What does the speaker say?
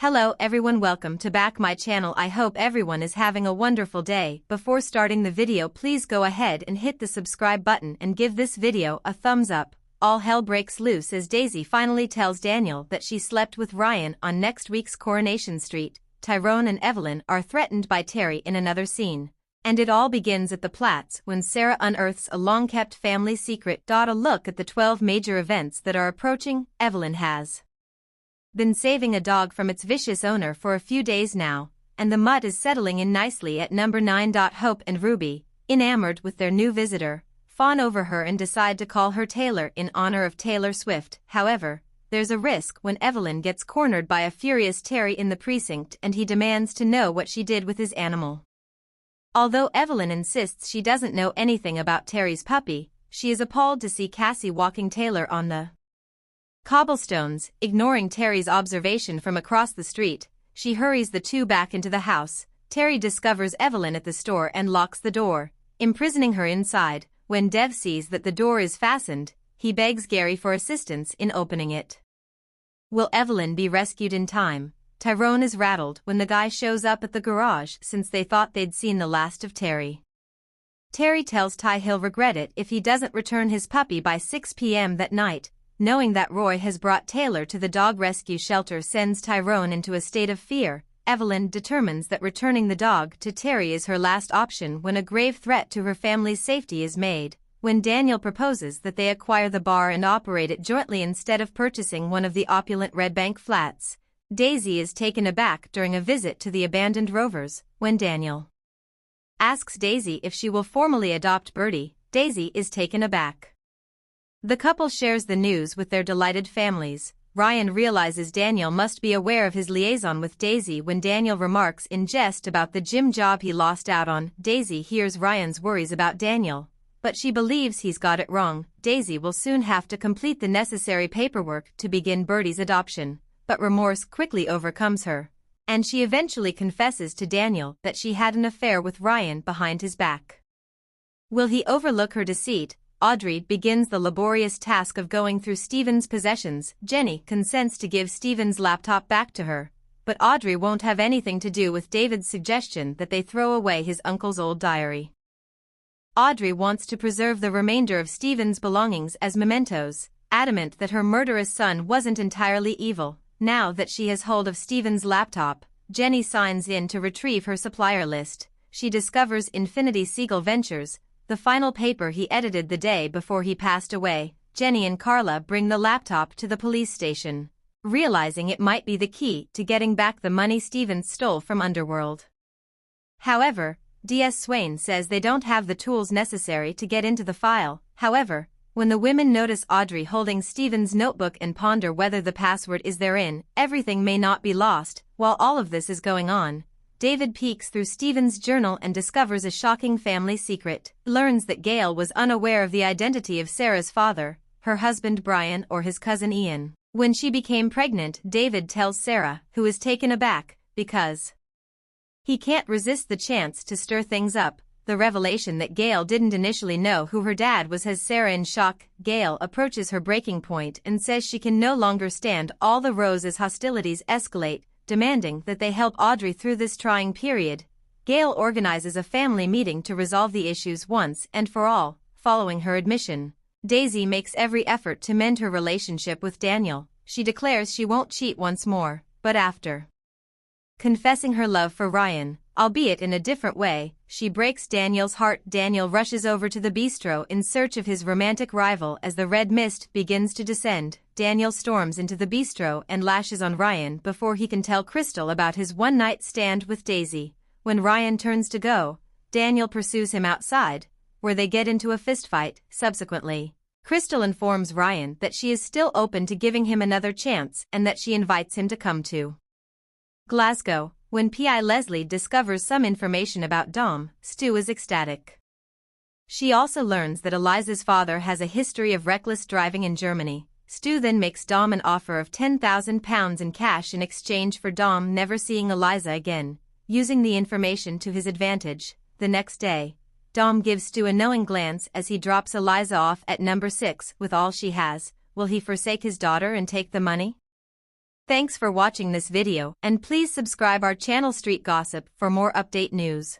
Hello everyone, welcome to back my channel. I hope everyone is having a wonderful day. Before starting the video, please go ahead and hit the subscribe button and give this video a thumbs up. All hell breaks loose as Daisy finally tells Daniel that she slept with Ryan on next week's Coronation Street. Tyrone and Evelyn are threatened by Terry in another scene. And it all begins at the Platts when Sarah unearths a long-kept family secret. A look at the 12 major events that are approaching. Evelyn has been saving a dog from its vicious owner for a few days now, and the mutt is settling in nicely at number 9. Hope and Ruby, enamored with their new visitor, fawn over her and decide to call her Taylor in honor of Taylor Swift. However, there's a risk when Evelyn gets cornered by a furious Terry in the precinct and he demands to know what she did with his animal. Although Evelyn insists she doesn't know anything about Terry's puppy, she is appalled to see Cassie walking Taylor on the cobblestones. Ignoring Terry's observation from across the street, she hurries the two back into the house. Terry discovers Evelyn at the store and locks the door, imprisoning her inside. When Dev sees that the door is fastened, he begs Gary for assistance in opening it. Will Evelyn be rescued in time? Tyrone is rattled when the guy shows up at the garage since they thought they'd seen the last of Terry. Terry tells Ty he'll regret it if he doesn't return his puppy by 6 p.m. that night. Knowing that Roy has brought Taylor to the dog rescue shelter sends Tyrone into a state of fear. Evelyn determines that returning the dog to Terry is her last option when a grave threat to her family's safety is made. When Daniel proposes that they acquire the bar and operate it jointly instead of purchasing one of the opulent Red Bank flats, Daisy is taken aback during a visit to the abandoned Rovers. When Daniel asks Daisy if she will formally adopt Birdie, Daisy is taken aback. The couple shares the news with their delighted families. Ryan realizes Daniel must be aware of his liaison with Daisy when Daniel remarks in jest about the gym job he lost out on. Daisy hears Ryan's worries about Daniel, but she believes he's got it wrong. Daisy will soon have to complete the necessary paperwork to begin Birdie's adoption, but remorse quickly overcomes her, and she eventually confesses to Daniel that she had an affair with Ryan behind his back. Will he overlook her deceit? Audrey begins the laborious task of going through Stephen's possessions. Jenny consents to give Stephen's laptop back to her, but Audrey won't have anything to do with David's suggestion that they throw away his uncle's old diary. Audrey wants to preserve the remainder of Stephen's belongings as mementos, adamant that her murderous son wasn't entirely evil. Now that she has hold of Stephen's laptop, Jenny signs in to retrieve her supplier list. She discovers Infinity Seagull Ventures, the final paper he edited the day before he passed away. Jenny and Carla bring the laptop to the police station, realizing it might be the key to getting back the money Stephen stole from Underworld. However, D.S. Swain says they don't have the tools necessary to get into the file. However, when the women notice Audrey holding Stephen's notebook and ponder whether the password is therein, everything may not be lost. While all of this is going on, David peeks through Stephen's journal and discovers a shocking family secret. Learns that Gail was unaware of the identity of Sarah's father, her husband Brian or his cousin Ian. When she became pregnant, David tells Sarah, who is taken aback, because he can't resist the chance to stir things up. The revelation that Gail didn't initially know who her dad was has Sarah in shock. Gail approaches her breaking point and says she can no longer stand all the rows as hostilities escalate, demanding that they help Audrey through this trying period. Gail organizes a family meeting to resolve the issues once and for all. Following her admission, Daisy makes every effort to mend her relationship with Daniel. She declares she won't cheat once more, but after confessing her love for Ryan, albeit in a different way, she breaks Daniel's heart. Daniel rushes over to the bistro in search of his romantic rival as the red mist begins to descend. Daniel storms into the bistro and lashes on Ryan before he can tell Crystal about his one-night stand with Daisy. When Ryan turns to go, Daniel pursues him outside, where they get into a fistfight. Subsequently, Crystal informs Ryan that she is still open to giving him another chance and that she invites him to come to Glasgow. When P.I. Leslie discovers some information about Dom, Stu is ecstatic. She also learns that Eliza's father has a history of reckless driving in Germany. Stu then makes Dom an offer of £10,000 in cash in exchange for Dom never seeing Eliza again, using the information to his advantage. The next day, Dom gives Stu a knowing glance as he drops Eliza off at number 6 with all she has. Will he forsake his daughter and take the money? Thanks for watching this video and please subscribe our channel Street Gossip for more update news.